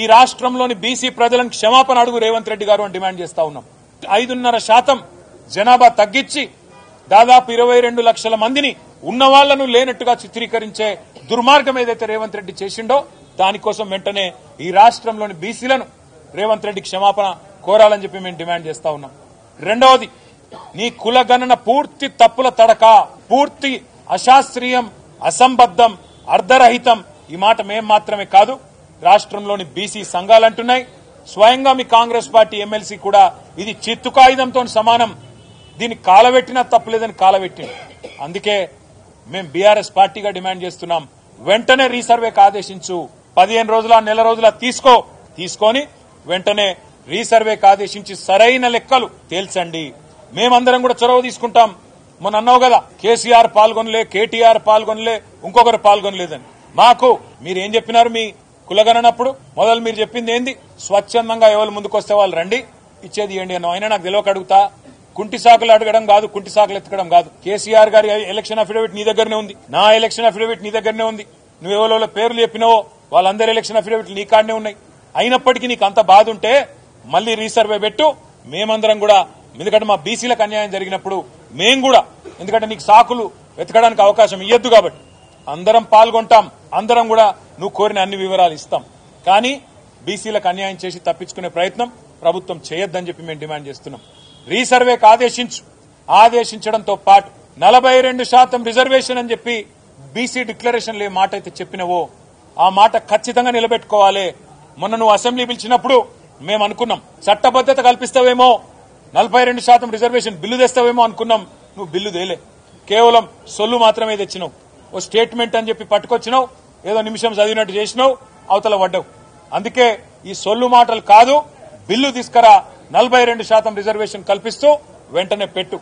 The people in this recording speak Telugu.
ఈ రాష్ట్రంలోని బీసీ ప్రజలను క్షమాపణ అడుగు రేవంత్ రెడ్డి గారు అని డిమాండ్ చేస్తా ఉన్నాం. 5.5% జనాభా తగ్గించి దాదాపు 22 లక్షల మందిని ఉన్నవాళ్లను లేనట్టుగా చిత్రీకరించే దుర్మార్గం ఏదైతే రేవంత్ రెడ్డి చేసిండో దానికోసం వెంటనే ఈ రాష్ట్రంలోని బీసీలను రేవంత్ రెడ్డి క్షమాపణ కోరాలని చెప్పి మేము డిమాండ్ చేస్తా ఉన్నాం. రెండవది, నీ కులగణన పూర్తి తప్పుల తడక, పూర్తి అశాస్త్రీయం, అసంబద్దం, అర్ధరహితం. ఈ మాట మేం మాత్రమే కాదు, రాష్ట్రంలోని బీసీ సంఘాలు అంటున్నాయి. స్వయంగా మీ కాంగ్రెస్ పార్టీ ఎమ్మెల్సీ కూడా ఇది చిత్తు కాగితంతో సమానం, దీన్ని కాలబెట్టినా తప్పులేదని కాలబెట్టింది. అందుకే మేం బీఆర్ఎస్ పార్టీగా డిమాండ్ చేస్తున్నాం, వెంటనే రీసర్వేకి ఆదేశించు. 15 రోజుల నెల రోజుల తీసుకొని వెంటనే రీసర్వేకి ఆదేశించి సరైన లెక్కలు తేల్చండి. మేమందరం కూడా చొరవ తీసుకుంటాం. మొన్న అన్నావు కదా, కేసీఆర్ పాల్గొనలే, కేటీఆర్ పాల్గొనలే, ఇంకొకరు పాల్గొనలేదని. మాకు మీరేం చెప్పినారు మీ కులగణనప్పుడు? మొదలు మీరు చెప్పింది ఏంది? స్వచ్ఛందంగా ఎవరు ముందుకొస్తే వాళ్ళు రండి, ఇచ్చేది ఏంటి అన్నావు. అయినా నాకు తెలియక అడుగుతా, కుంటి సాకులు అడగడం కాదు, కుంటి సాకులు ఎత్తకడం కాదు. కేసీఆర్ గారి ఎలక్షన్ అఫిడవిట్ నీ దగ్గరనే ఉంది, నా ఎలక్షన్ అఫిడవిట్ నీ దగ్గరనే ఉంది. నువ్వు ఎవరో పేర్లు చెప్పినావో వాళ్ళందరి ఎలక్షన్ అఫిడవిట్లు నీ కాడనే ఉన్నాయి. అయినప్పటికీ నీకు అంత బాధ ఉంటే మళ్లీ రీసర్వే పెట్టు. మేమందరం కూడా, ఎందుకంటే మా బీసీలకు అన్యాయం జరిగినప్పుడు మేం కూడా, ఎందుకంటే నీకు సాకులు వెతకడానికి అవకాశం ఇయ్యొద్దు కాబట్టి అందరం పాల్గొంటాం. అందరం కూడా నువ్వు కోరిన అన్ని వివరాలు ఇస్తాం. కానీ బీసీలకు అన్యాయం చేసి తప్పించుకునే ప్రయత్నం ప్రభుత్వం చేయొద్దని చెప్పి మేము డిమాండ్ చేస్తున్నాం. రీసర్వేకి ఆదేశించడంతో పాటు 42% రిజర్వేషన్ అని చెప్పి బీసీ డిక్లరేషన్లో ఏ మాట అయితే చెప్పినవో ఆ మాట ఖచ్చితంగా నిలబెట్టుకోవాలి. మొన్న నువ్వు అసెంబ్లీ పిలిచినప్పుడు మేము అనుకున్నాం చట్టబద్దత కల్పిస్తావేమో, 42% రిజర్వేషన్ బిల్లు తెస్తావేమో అనుకున్నాం. నువ్వు బిల్లు తేలే, కేవలం సొల్లు మాత్రమే తెచ్చినావు. ఓ స్టేట్మెంట్ అని చెప్పి పట్టుకొచ్చినావు, ఏదో నిమిషం చదివినట్టు చేసినావు, అవతల పడ్డావు. అందుకే ఈ సొల్లు మాటలు కాదు, బిల్లు తీసుకురా, 42% రిజర్వేషన్ కల్పిస్తూ వెంటనే పెట్టు.